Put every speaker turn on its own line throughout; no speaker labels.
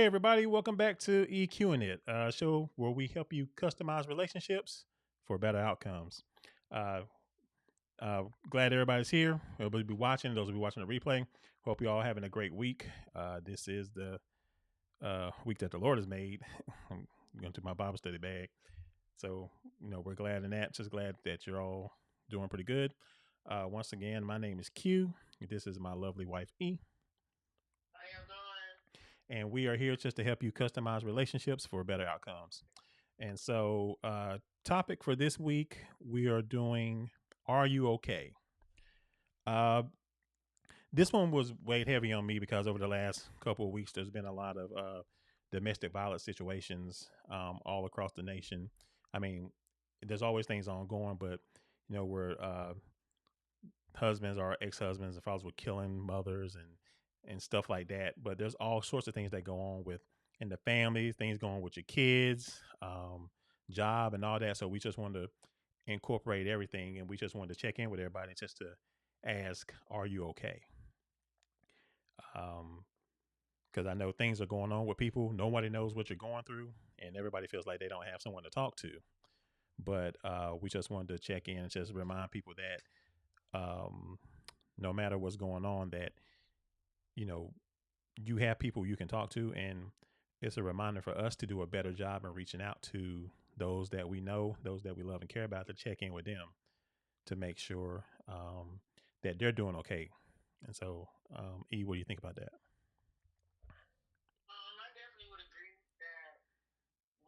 everybody, welcome back to EQ'IN IT, a show where we help you customize relationships for better outcomes. Uh, Glad everybody's here. Everybody be watching. Those will be watching the replay. Hope you all having a great week. This is the week that the Lord has made. I'm going to my Bible study bag, so we're glad in that. Just glad that you're all doing pretty good. Once again, my name is Q. This is my lovely wife E.
How you doing?
And we are here just to help you customize relationships for better outcomes. And so, topic for this week, we are doing Are You Okay? Uh, this one was weighed heavy on me because over the last couple of weeks, there's been a lot of domestic violence situations all across the nation. I mean, there's always things ongoing, but where husbands or ex-husbands and fathers were killing mothers and stuff like that. But there's all sorts of things that go on with in the family, things going on with your kids, job, and all that. So we just wanted to incorporate everything, and we just wanted to check in with everybody just to ask, "Are you okay?" Because I know things are going on with people. Nobody knows what you're going through, and everybody feels like they don't have someone to talk to. But we just wanted to check in and just remind people that no matter what's going on, that you know you have people you can talk to, and it's a reminder for us to do a better job in reaching out to those that we know, those that we love and care about, to check in with them to make sure that they're doing okay. And so, E, what do you think about that?
I definitely would agree that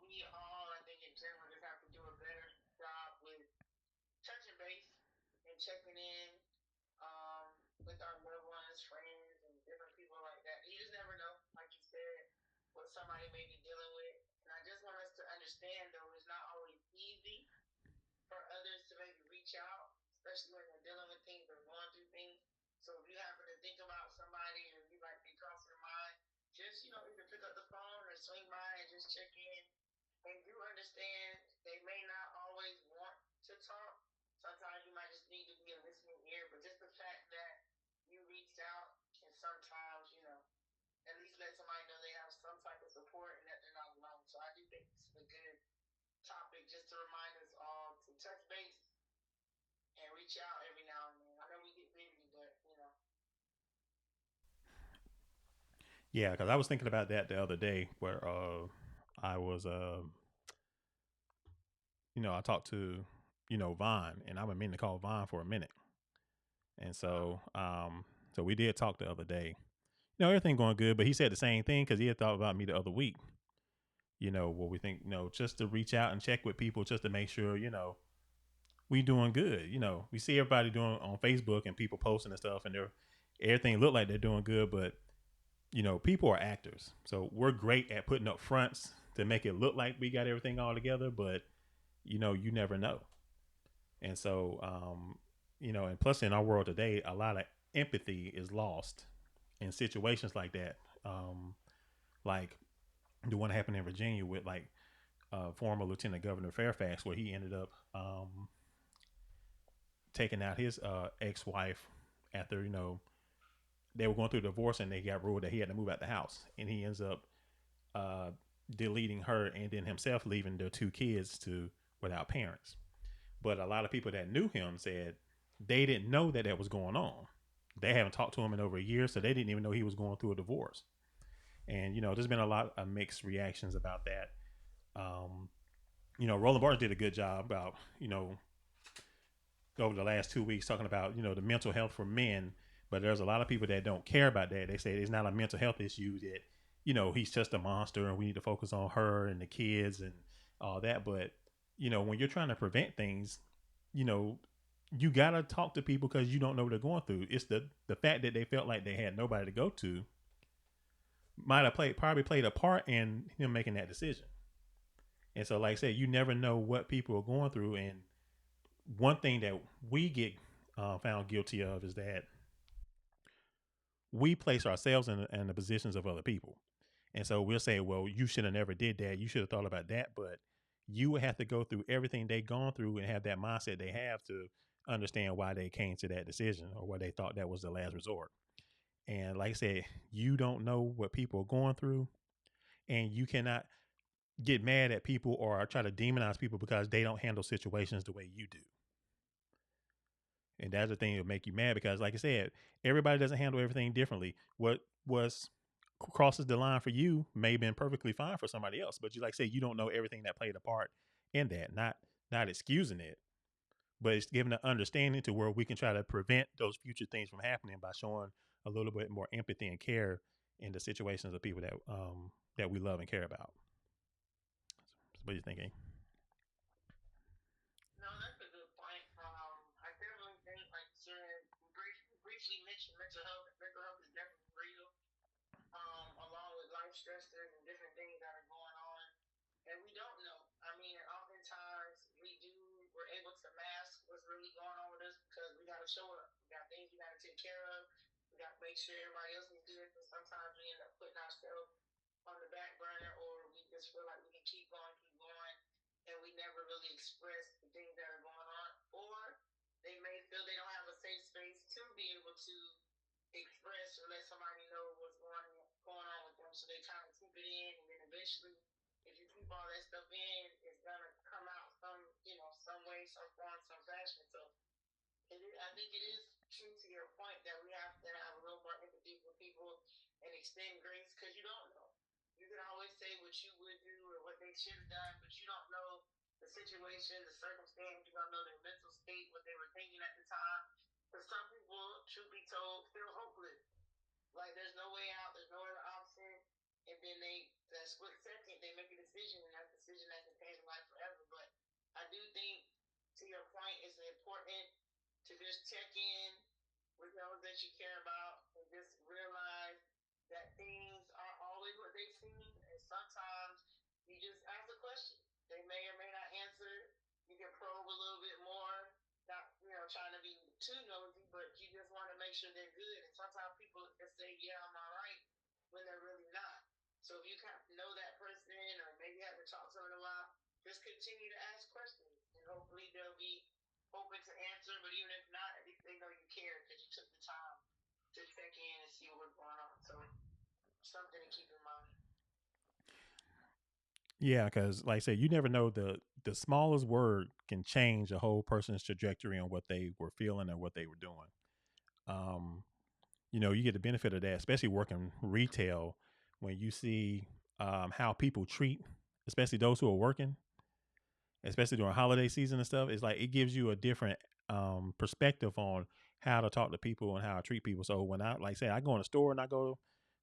we all, I think, in general, just have to do a better job with touching base and checking in with our loved ones, friends, and different people like that. You just never know, like you said, what somebody may be dealing with. And I just want us to understand, though, it's not always easy for others to maybe reach out, especially when they're dealing with things or going through things. So if you happen to think about somebody or you like they cross your mind, just either pick up the phone or swing by and just check in. And do understand they may not always want to talk. Sometimes you might just need to be a listening ear, but just the fact that you reached out and sometimes, at least let somebody know they have some type of support and that they're not alone. So I do think this is a good topic just to remind us all to touch base and reach out every now and then. I know we get busy, but
Yeah, because I was thinking about that the other day, where I was, I talked to, Vaughn, and I've been meaning to call Vaughn for a minute, and so we did talk the other day. Everything going good, but he said the same thing because he had thought about me the other week. What we think, just to reach out and check with people just to make sure, we doing good. We see everybody doing on Facebook and people posting and stuff, and everything look like they're doing good, but people are actors, so we're great at putting up fronts to make it look like we got everything all together, but you never know. And so, and plus in our world today, a lot of empathy is lost in situations like that. Like the one that happened in Virginia with former Lieutenant Governor Fairfax, where he ended up taking out his ex-wife after they were going through a divorce, and they got ruled that he had to move out the house, and he ends up uh, deleting her and then himself leaving their two kids to without parents. But a lot of people that knew him said they didn't know that that was going on. They haven't talked to him in over a year, so they didn't even know he was going through a divorce. And there's been a lot of mixed reactions about that. Um, Roland Barthes did a good job about over the last 2 weeks talking about the mental health for men, but there's a lot of people that don't care about that. They say it's not a mental health issue, that he's just a monster and we need to focus on her and the kids and all that. But when you're trying to prevent things, you know you gotta talk to people because you don't know what they're going through. It's the fact that they felt like they had nobody to go to might have probably played a part in him making that decision. And so, like I said, you never know what people are going through. And one thing that we get found guilty of is that we place ourselves in the positions of other people. And so we'll say, well, you should have never did that. You should have thought about that. But you would have to go through everything they've gone through and have that mindset they have to understand why they came to that decision or why they thought that was the last resort. And like I said, you don't know what people are going through. And you cannot get mad at people or try to demonize people because they don't handle situations the way you do. And that's the thing that will make you mad because, like I said, everybody doesn't handle everything differently. What was crosses the line for you may have been perfectly fine for somebody else, but you like say you don't know everything that played a part in that. Not excusing it, but it's giving an understanding to where we can try to prevent those future things from happening by showing a little bit more empathy and care in the situations of people that we love and care about. So what are you thinking?
No, that's a good point. I definitely think, like you said, you briefly mentioned mental health. Mental health is definitely real, along with life stressors and different things that are going on. And we don't know. I mean, and oftentimes we're able to mask what's really going on with us because we got to show up. We got things we got to take care of. We got to make sure everybody else is good. So sometimes we end up putting ourselves on the back burner, or we just feel like we can keep going, and we never really express the things that are going on. Or they may feel they don't have a safe space to be able to express or let somebody know what's going on with them. So they kind of keep it in, and then eventually, if you keep all that stuff in, it's gonna come out some way, some form, some fashion. So I think it is true to your point that we have to have a little more empathy for people and extend grace because you don't know. You can always say what you would do or what they should have done, but you don't know the situation, the circumstance. You don't know their mental state, what they were thinking at the time. For some people, truth be told, feel hopeless. Like there's no way out, there's no other option. And then that split second, they make a decision, and that decision that can change their life forever. But I do think, to your point, it's important to just check in with those that you care about and just realize that things aren't always what they seem. And sometimes you just ask a question. They may or may not answer. You can probe a little bit more, not trying to be too nosy, but you just want to make sure they're good. And sometimes people just say, "Yeah, I'm all right," when they're really not. So if you kind of know that person, or maybe haven't talked to them in a while, just continue to ask questions, and hopefully they'll be open to answer. But even if not, at least they know you care because you took the time to check in and see what's going on. So something to keep in mind.
Yeah, because like I said, you never know the smallest word can change a whole person's trajectory on what they were feeling and what they were doing. Um, you get the benefit of that, especially working retail when you see how people treat, especially those who are working, especially during holiday season and stuff. It's like it gives you a different perspective on how to talk to people and how to treat people. So when I like say I go in the store and I go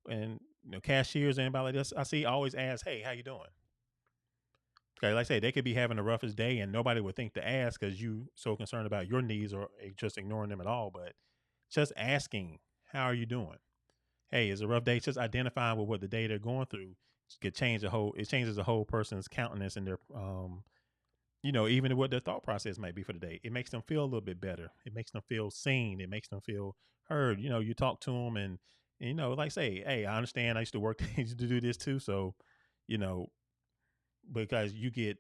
and cashiers and anybody like this, I always ask, "Hey, how you doing?" Okay, like I say, they could be having the roughest day, and nobody would think to ask because you so concerned about your needs or just ignoring them at all. But just asking, "How are you doing?" Hey, it's a rough day. Just identifying with what the day they're going through could change the whole. It changes the whole person's countenance and their, even what their thought process might be for the day. It makes them feel a little bit better. It makes them feel seen. It makes them feel heard. You talk to them and like say, hey, I understand. I used to work. I used to do this too. So, you know, because you get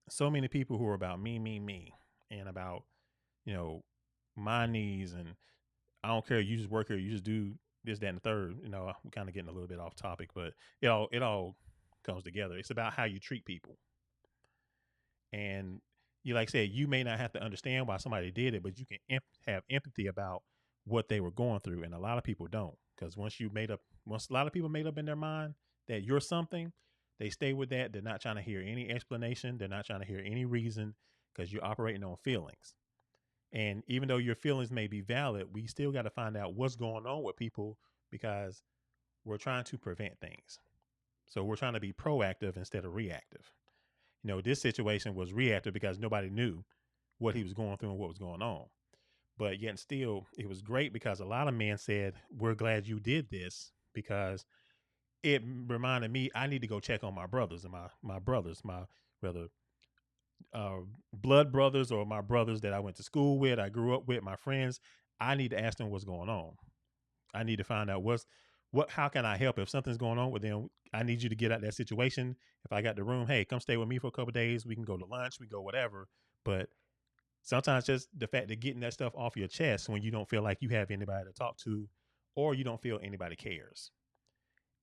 so many people who are about me, and about you know my needs, and I don't care. You just work here. You just do this, that, and the third. I'm kind of getting a little bit off topic, but it all comes together. It's about how you treat people, and you like I said, you may not have to understand why somebody did it, but you can have empathy about what they were going through, and a lot of people don't. Because once a lot of people made up in their mind that you're something, they stay with that. They're not trying to hear any explanation. They're not trying to hear any reason because you're operating on feelings. And even though your feelings may be valid, we still got to find out what's going on with people because we're trying to prevent things. So we're trying to be proactive instead of reactive. This situation was reactive because nobody knew what he was going through and what was going on. But yet still, it was great because a lot of men said, "We're glad you did this because it reminded me I need to go check on my brothers and my brothers, my whether uh, blood brothers or my brothers that I went to school with, I grew up with, my friends. I need to ask them what's going on. I need to find out how can I help if something's going on with them. I need you to get out of that situation. If I got the room, hey, come stay with me for a couple of days. We can go to lunch. We go whatever. But sometimes just the fact of getting that stuff off your chest when you don't feel like you have anybody to talk to, or you don't feel anybody cares.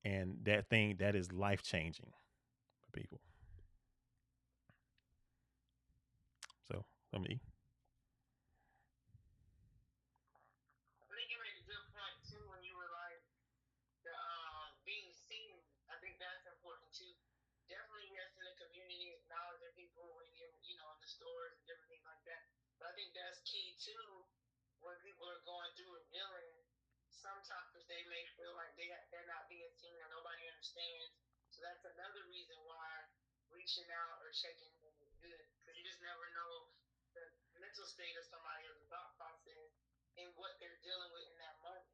And that thing that is life changing for people. So let me.
I think you made a good point too when you were like the being seen. I think that's important too. Definitely, yes, in the community, acknowledging people when you're, in the stores and different things like that. But I think that's key too. When people are going through and dealing, sometimes they may feel like they're not being seen or nobody understands. So that's another reason why reaching out or checking in is good, because you just never know the mental state of somebody or the thought process and what they're dealing with in that moment.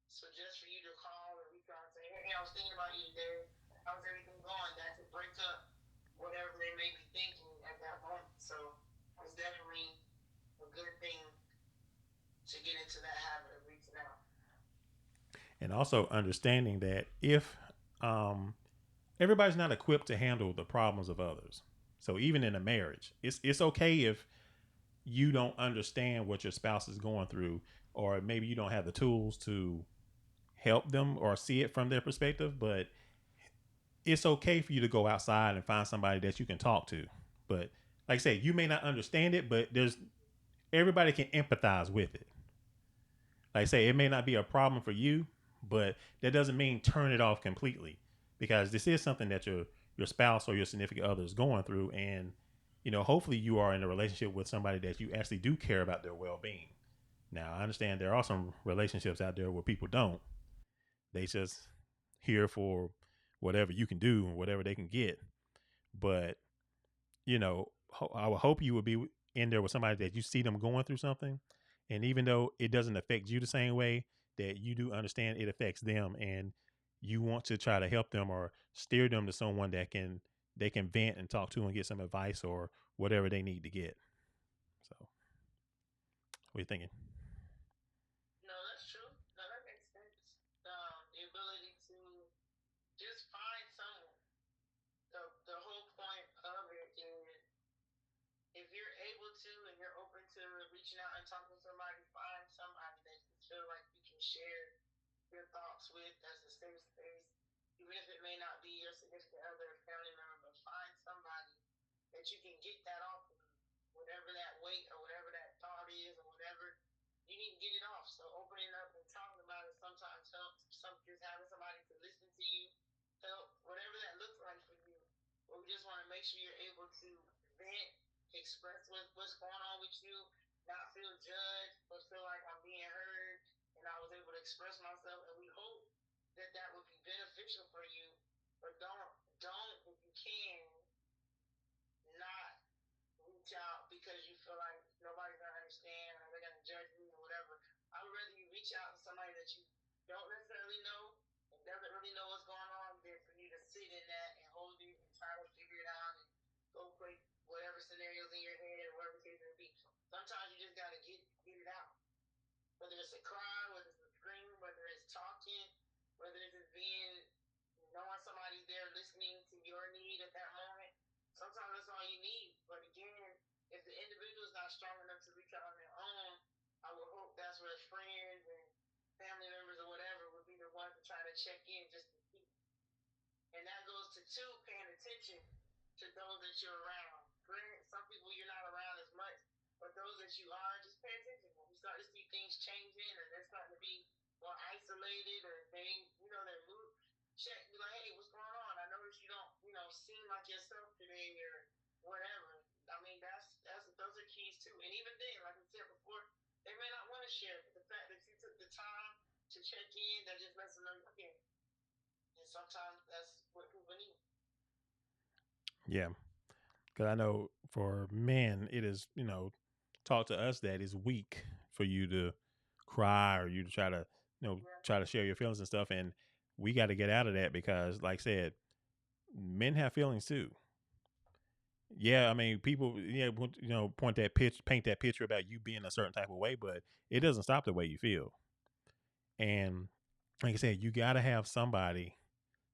So just for you to call or reach out and say, hey, I was thinking about you today. How's everything going? That could break up whatever they may be thinking at that moment. So it's definitely a good thing to get into that habit of reaching out.
And also understanding that if um, everybody's not equipped to handle the problems of others. So even in a marriage, it's okay if you don't understand what your spouse is going through, or maybe you don't have the tools to help them or see it from their perspective. But it's okay for you to go outside and find somebody that you can talk to. But like I said, you may not understand it, but there's everybody can empathize with it. Like I say, it may not be a problem for you, but that doesn't mean turn it off completely, because this is something that your spouse or your significant other is going through, and hopefully you are in a relationship with somebody that you actually do care about their well being. Now, I understand there are some relationships out there where people don't. They just here for whatever you can do and whatever they can get. But I would hope you would be in there with somebody that you see them going through something, and even though it doesn't affect you the same way, that you do understand it affects them, and you want to try to help them or steer them to someone that they can vent and talk to and get some advice or whatever they need to get. So, what are you thinking?
No, that's true. No, that makes sense. The ability to just find someone. The whole point of it is if you're able to and you're open to reaching out and talking to somebody, find somebody that you feel like you can share your thoughts with as a safe space, even if it may not be your significant other or family member, but find somebody that you can get that off of, whatever that weight or whatever that thought is or whatever. You need to get it off. So opening up and talking about it sometimes helps. Just having somebody to listen to you help, whatever that looks like for you. But we just want to make sure you're able to vent, express what's going on with you, not feel judged, but feel like I'm being heard and I was able to express myself. And we hope that that would be beneficial for you. But don't if you can not reach out because you feel like nobody's gonna understand or they're gonna judge you or whatever. I would rather you reach out to somebody that you don't necessarily know and doesn't really know what's going on than for you to sit in that and hold it and try to figure it out and go play whatever scenarios in your head or whatever case it may be. Sometimes you just gotta get it out, whether it's a cry, whether it's a scream, whether it's talking, whether it's just being knowing somebody's there listening to your need at that moment. Sometimes that's all you need. But again, if the individual is not strong enough to reach out on their own, I would hope that's where friends and family members or whatever would be the ones to try to check in just to see. And that goes to two, paying attention to those that you're around. Granted, some people you're not around as much, but those that you are, just pay attention. When you start to see things changing or they're starting to be more isolated or their mood, check, be like, hey, what's going on? I noticed you don't, seem like yourself today or whatever. I mean, that's those are keys too. And even then, like I said before, they may not want to share, but the fact that you took the time to check in, that just lets them know you care. And sometimes that's what people need.
Yeah, because I know for men, it is taught to us that it's weak for you to cry or you to try to
Yeah.
try to share your feelings and stuff, and we got to get out of that because, like I said, men have feelings too. Yeah, I mean, people, yeah, paint that picture about you being a certain type of way, but it doesn't stop the way you feel. And like I said, you got to have somebody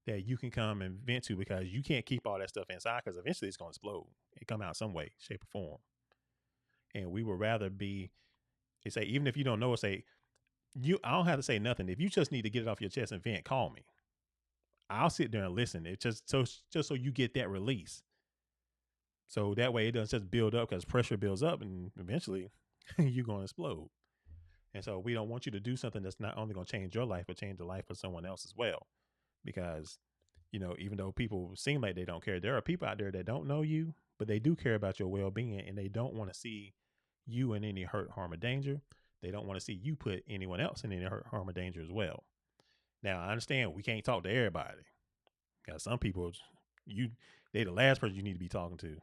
that you can come and vent to, because you can't keep all that stuff inside, because eventually it's going to explode. It come out some way, shape, or form. And we would rather be, they say, even if you don't know it, say, I don't have to say nothing. If you just need to get it off your chest and vent, call me. I'll sit there and listen. It just so you get that release. So that way it doesn't just build up because pressure builds up and eventually you're going to explode. And so we don't want you to do something that's not only going to change your life, but change the life of someone else as well. Because, even though people seem like they don't care, there are people out there that don't know you, but they do care about your well being and they don't want to see you in any hurt, harm, or danger. They don't want to see you put anyone else in any hurt, harm, or danger as well. Now, I understand we can't talk to everybody. Because some people, you, they the last person you need to be talking to.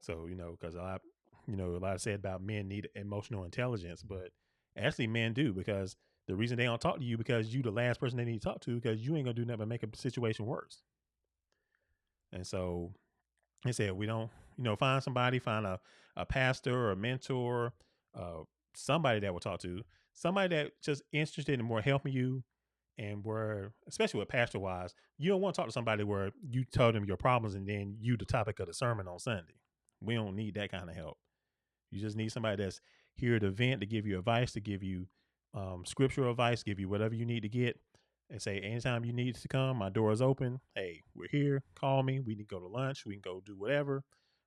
So, because a lot said about men need emotional intelligence, but actually men do because the reason they don't talk to you because you the last person they need to talk to because you ain't gonna do nothing but make a situation worse. And so they said we don't, find somebody, find a pastor or a mentor, uh, somebody that will talk to, somebody that just interested in more helping you and where, especially with pastor wise, you don't want to talk to somebody where you tell them your problems and then you the topic of the sermon on Sunday. We don't need that kind of help. You just need somebody that's here to vent, to give you advice, to give you scriptural advice, give you whatever you need to get, and say anytime you need to come, my door is open. Hey, we're here. Call me. We can go to lunch. We can go do whatever.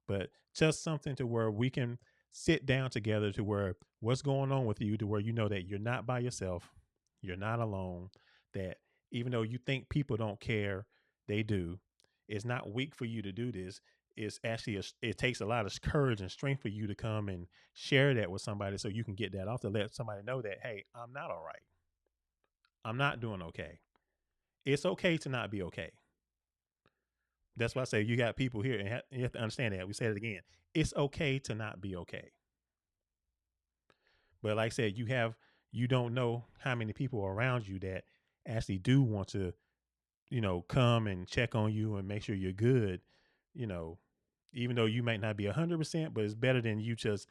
But just something to where we can sit down together to where what's going on with you, to where you know that you're not by yourself, you're not alone. That even though you think people don't care, they do. It's not weak for you to do this. It's actually it takes a lot of courage and strength for you to come and share that with somebody so you can get that off to let somebody know that hey, I'm not all right. I'm not doing okay. It's okay to not be okay. That's why I say you got people here, and you have to understand that. We said it again. It's okay to not be okay. But like I said, you don't know how many people around you that actually do want to, come and check on you and make sure you're good. You know, even though you might not be 100%, but it's better than you just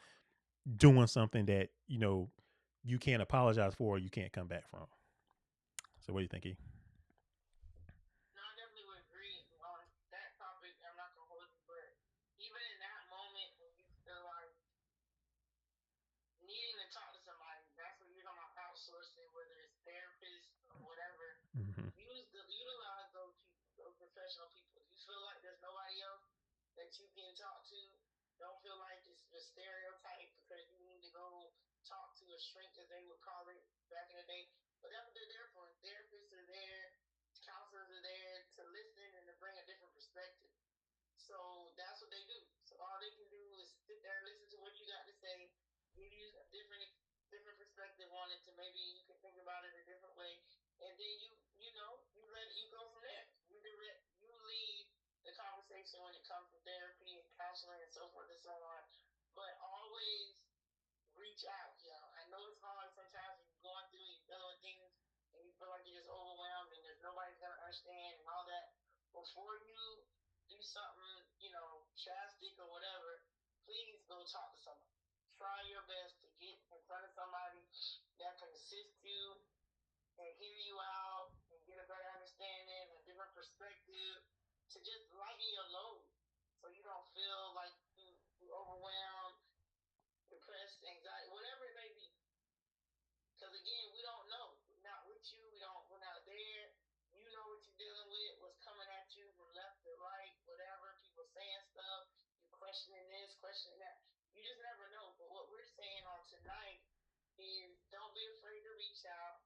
doing something that you can't apologize for, or you can't come back from. So what do you think, E?
No, I definitely would agree on that topic. I'm not gonna hold you, but even in that moment when you feel like needing to talk to somebody, that's when you're talking about outsourcing, whether it's therapists or whatever.
Mm-hmm.
Utilize those people, those professional people. You feel like there's nobody else that you can talk to. Don't feel like it's the stereotype because you need to go talk to a shrink, as they would call it back in the day. But that's what they're there for. Therapists are there, counselors are there to listen and to bring a different perspective. So that's what they do. So all they can do is sit there and listen to what you got to say, give you a different perspective on it to maybe you can think about it a different way, and then you let it, you go from there. You lead the conversation when it comes to therapy and counseling and so forth and so on. But always reach out, y'all. I know it's hard sometimes when you're going through, you're dealing with things, and you feel like you're just overwhelmed and there's nobody's gonna understand and all that. Before you do something, drastic or whatever, please go talk to someone. Try your best to get in front of somebody that can assist you and hear you out and get a better understanding, a different perspective, to just lighten your load so you don't feel like you overwhelmed, depressed, anxiety, whatever it may be. Because again, we don't know. We're not with you. We're not there. You know what you're dealing with, what's coming at you from left to right, whatever. People saying stuff. You're questioning this, questioning that. You just never know. But what we're saying on tonight is don't be afraid to reach out.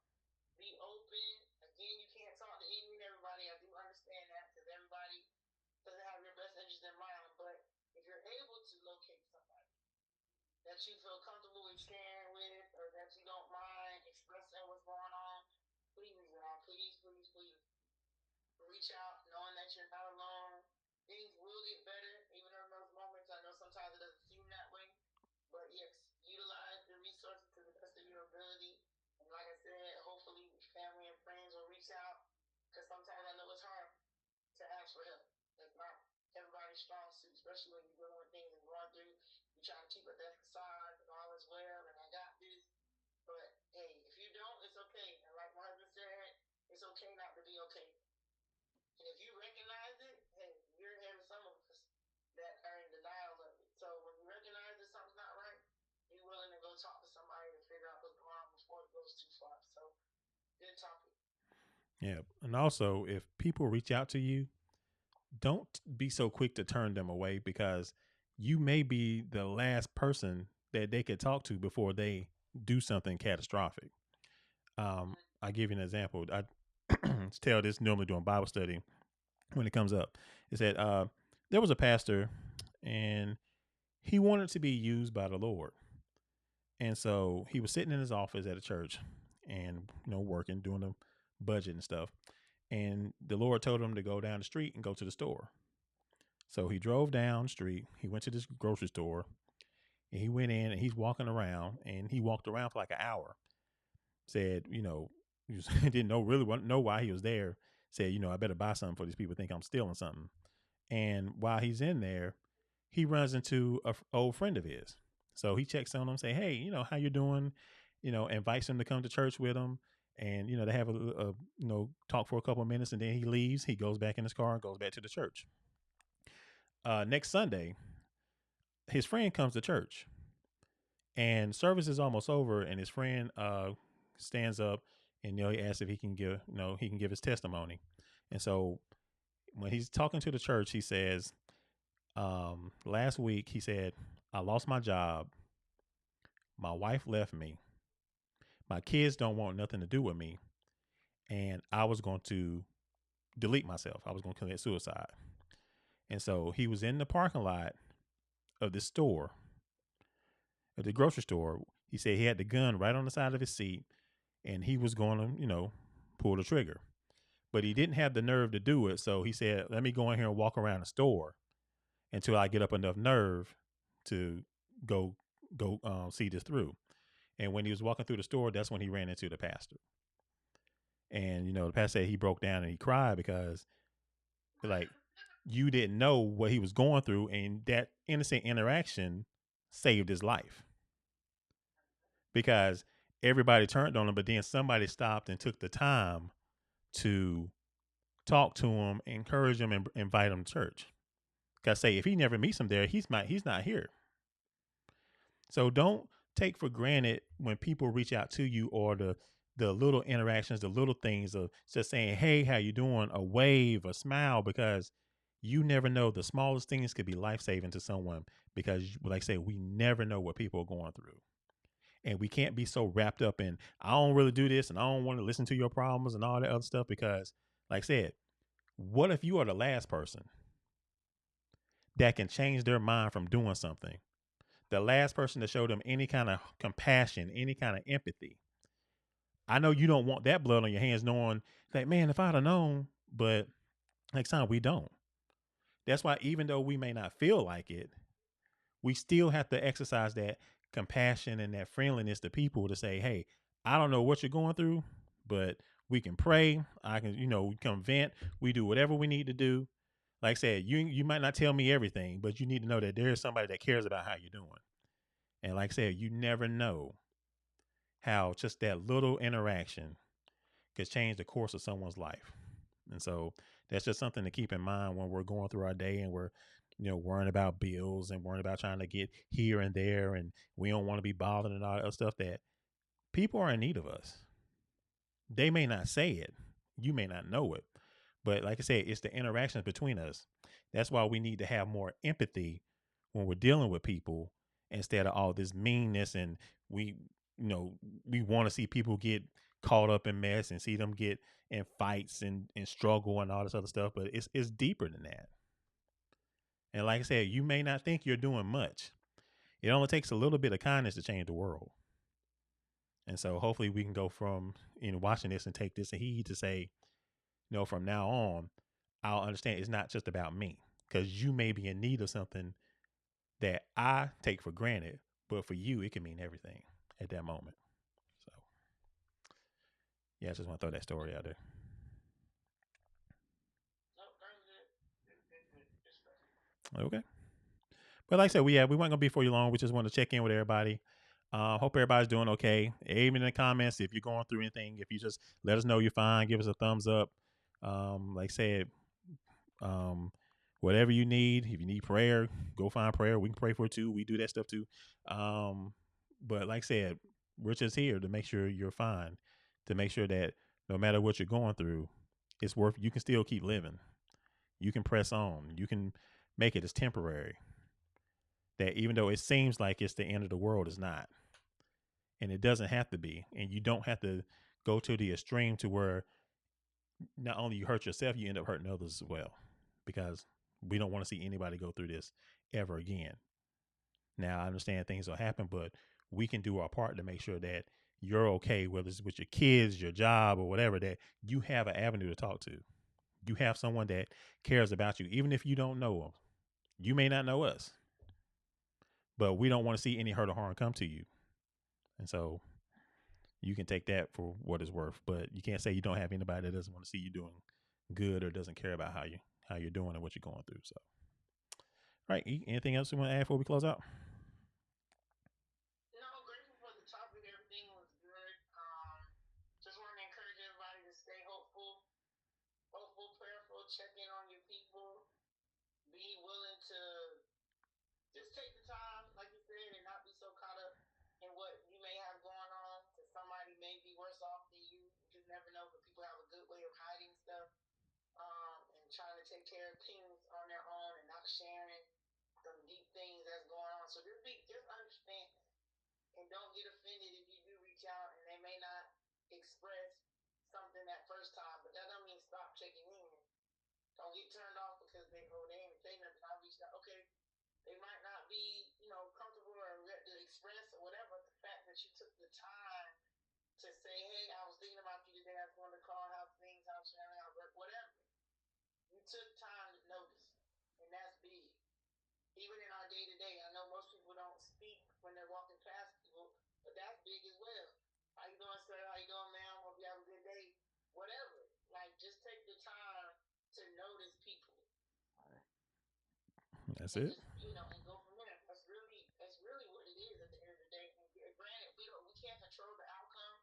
Be open. Again, you can't talk to any and everybody. I do understand that because everybody doesn't have your best interest in mind. But if you're able to locate somebody that you feel comfortable with sharing with or that you don't mind expressing what's going on, please, y'all, please, please, please reach out knowing that you're not alone. Things will get better, even in those moments. I know sometimes it doesn't seem that way, but yes, utilize the resources to the best of your ability. And like I said, hopefully family and friends will reach out because sometimes I know it's hard to ask for help. It's not everybody's strong suit, especially when you're dealing with things and going through. You try to keep a that facade and all is well, and I got this. But hey, if you don't, it's okay. And like my husband said, it's okay not to be okay. And if you recognize it, hey, you're ahead of some of us that are in denial of it. So when you recognize that something's not right, be willing to go talk to somebody to figure out what's going on before it goes too far. So good topic.
Yeah. And also, if people reach out to you, don't be so quick to turn them away because you may be the last person that they could talk to before they do something catastrophic. I give you an example. I tell this normally during Bible study when it comes up. Is that there was a pastor and he wanted to be used by the Lord. And so he was sitting in his office at a church and, working, doing the budget and stuff. And the Lord told him to go down the street and go to the store. So he drove down the street. He went to this grocery store and he went in and he's walking around and he walked around for like an hour. Said, he just didn't know why he was there. Said, I better buy something for these people think I'm stealing something. And while he's in there, he runs into a old friend of his. So he checks on him, say, "Hey, how you doing?" Invites him to come to church with him, and they have a talk for a couple of minutes, and then he leaves. He goes back in his car and goes back to the church. Next Sunday, his friend comes to church, and service is almost over, and his friend stands up, and he asks if he can give his testimony, and so when he's talking to the church, he says, last week he said, I lost my job. My wife left me. My kids don't want nothing to do with me. And I was going to delete myself. I was going to commit suicide. And so he was in the parking lot of the store, of the grocery store. He said he had the gun right on the side of his seat and he was going to, pull the trigger. But he didn't have the nerve to do it. So he said, let me go in here and walk around the store until I get up enough nerve to go see this through. And when he was walking through the store, that's when he ran into the pastor. And the pastor said he broke down and he cried because like you didn't know what he was going through, and that innocent interaction saved his life because everybody turned on him, but then somebody stopped and took the time to talk to him, encourage him, and invite him to church. Because say if he never meets him there, he's not here. So don't take for granted when people reach out to you or the little interactions, the little things of just saying, "Hey, how you doing?" A wave, a smile, because you never know. The smallest things could be life saving to someone because, like I say, we never know what people are going through, and we can't be so wrapped up in I don't really do this and I don't want to listen to your problems and all that other stuff because, like I said, what if you are the last person that can change their mind from doing something? The last person to show them any kind of compassion, any kind of empathy. I know you don't want that blood on your hands knowing that, man, if I'd have known, but next time we don't. That's why even though we may not feel like it, we still have to exercise that compassion and that friendliness to people to say, hey, I don't know what you're going through, but we can pray. I can, we can vent. We do whatever we need to do. Like I said, you might not tell me everything, but you need to know that there is somebody that cares about how you're doing. And like I said, you never know how just that little interaction could change the course of someone's life. And so that's just something to keep in mind when we're going through our day and we're, worrying about bills and worrying about trying to get here and there. And we don't want to be bothered and all that other stuff that people are in need of us. They may not say it, you may not know it. But like I said, it's the interactions between us. That's why we need to have more empathy when we're dealing with people instead of all this meanness and we we want to see people get caught up in mess and see them get in fights and struggle and all this other stuff, but it's deeper than that. And like I said, you may not think you're doing much. It only takes a little bit of kindness to change the world. And so hopefully we can go from watching this and take this a heed to say, from now on, I'll understand it's not just about me because you may be in need of something that I take for granted, but for you, it can mean everything at that moment. So, yeah, I just want to throw that story out there.
No, very good. Good, good, good. Good stuff.
Okay. But like I said, we weren't gonna be for you long. We just want to check in with everybody. Hope everybody's doing okay. Even in the comments, if you're going through anything, if you just let us know you're fine, give us a thumbs up. Like I said, um, whatever you need, if you need prayer, go find prayer. We can pray for it too. We do that stuff too. But like I said, we're just here to make sure you're fine, to make sure that no matter what you're going through, it's worth. You can still keep living. You can press on. You can make it as temporary. That even though it seems like it's the end of the world, it's not, and it doesn't have to be. And you don't have to go to the extreme to where not only you hurt yourself, you end up hurting others as well, because we don't want to see anybody go through this ever again. Now, I understand things will happen, but we can do our part to make sure that you're okay, whether it's with your kids, your job, or whatever, that you have an avenue to talk to. You have someone that cares about you, even if you don't know them. You may not know us, but we don't want to see any hurt or harm come to you. And so you can take that for what it's worth, but you can't say you don't have anybody that doesn't want to see you doing good or doesn't care about how you're doing and what you're going through. So, all right, anything else you want to add before we close out?
No, grateful for the topic. Everything was good. Just want to encourage everybody to stay hopeful, prayerful, check in on your people, be willing to just take the time, like you said, and not be so caught up in what you may have going on, because somebody may be worse off than you. You just never know, but people have a good way of hiding stuff, and trying to take care of things on their own and not sharing some deep things that's going on. So just understand and don't get offended if you do reach out and they may not express something that first time, but that don't mean stop checking in. Don't get turned off because they ain't saying nothing. I reached out. Okay, they might not be comfortable or ready to express or whatever. The fact that you took the time to say, hey, I was thinking about you today. I just wanted to call how things, how sharing, how work, whatever. You took time to notice, and that's big. Even in our day to day, I know most people don't speak when they're walking past people, but that's big as well. How you doing, sir? How you doing, ma'am? Hope you have a good day. Whatever. Like, just take the time to notice people
That's
and
it.
just and go from there. That's really what it is at the end of the day. And granted, we can't control the outcome,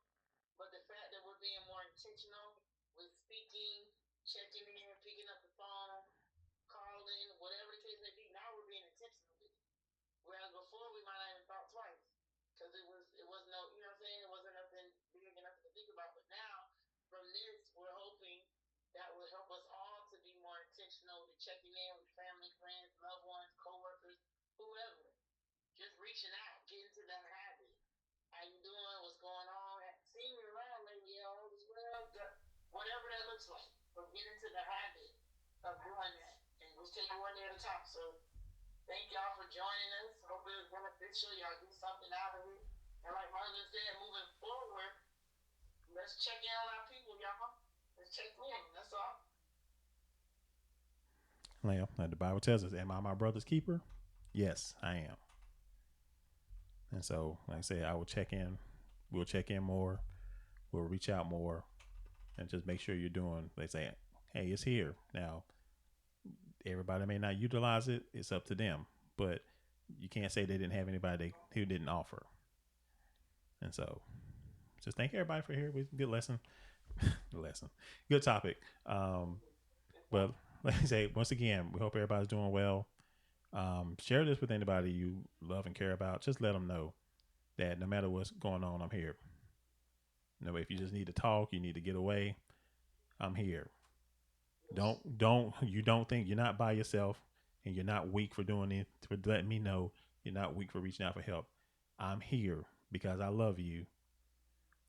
but the fact that we're being more intentional with speaking, checking in, picking up the phone, calling, whatever the case may be, now we're being intentional with it. Whereas before we might not even thought twice because it was no, you know what I'm saying? It wasn't nothing big and nothing to think about. But now from this, we're hoping that will help us all to be more intentional with checking in with family, friends, loved ones, coworkers, whoever. Just reaching out, get into that habit. How you doing? What's going on? Seeing you around, maybe all is well. Whatever that looks like. But get into the habit of doing that, and just take it one day at a time. So thank y'all for joining us. Hope it was beneficial. Y'all get something out of it. And like my husband said, moving forward, let's check in on our people, y'all. Let's check in. That's all.
Well, the Bible tells us, "Am I my brother's keeper?" Yes, I am. And so, like I said, I will check in. We'll check in more. We'll reach out more, and just make sure you're doing. They say, "Hey, it's here now." Everybody may not utilize it. It's up to them, but you can't say they didn't have anybody who didn't offer. And so, just thank everybody for here. Good lesson. Lesson. Good topic. But like I say, once again, we hope everybody's doing well. Share this with anybody you love and care about. Just let them know that no matter what's going on, I'm here. If you just need to talk, you need to get away, I'm here. Don't think you're not by yourself, and you're not weak for doing it, for letting me know you're not weak for reaching out for help. I'm here because I love you.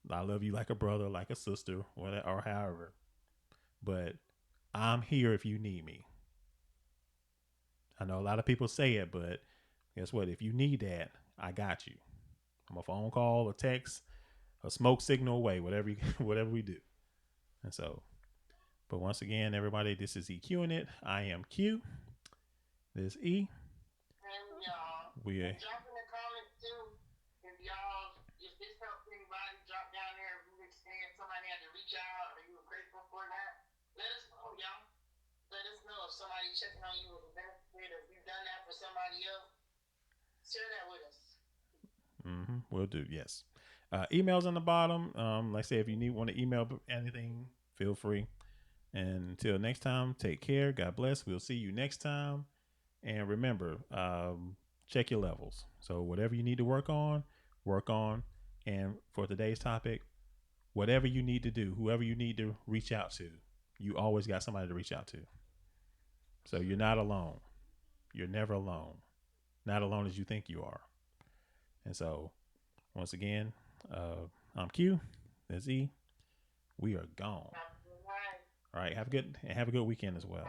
I love you like a brother, like a sister, or however. But I'm here if you need me. I know a lot of people say it, but guess what? If you need that, I got you. I'm a phone call, a text, a smoke signal away, whatever whatever we do. And so, but once again, everybody, this is EQ'IN IT. I am Q. This is E.
And y'all,
We
and drop in the comments too. If this helps anybody, drop down there. If you experienced somebody had to reach out, or you were grateful for that, let us know, y'all. Let us know if somebody checking on you was a benefit, or if you've done that for somebody else. Share that with us.
will do. Yes. Emails on the bottom. Like I say, if you want to email anything, feel free. And until next time, take care. God bless. We'll see you next time. And remember, check your levels. So whatever you need to work on, work on. And for today's topic, whatever you need to do, whoever you need to reach out to, you always got somebody to reach out to. So you're not alone. You're never alone. Not alone as you think you are. And so, once again, I'm Q. That's E. We are gone.
Have a good night.
All right. Have a good weekend as well.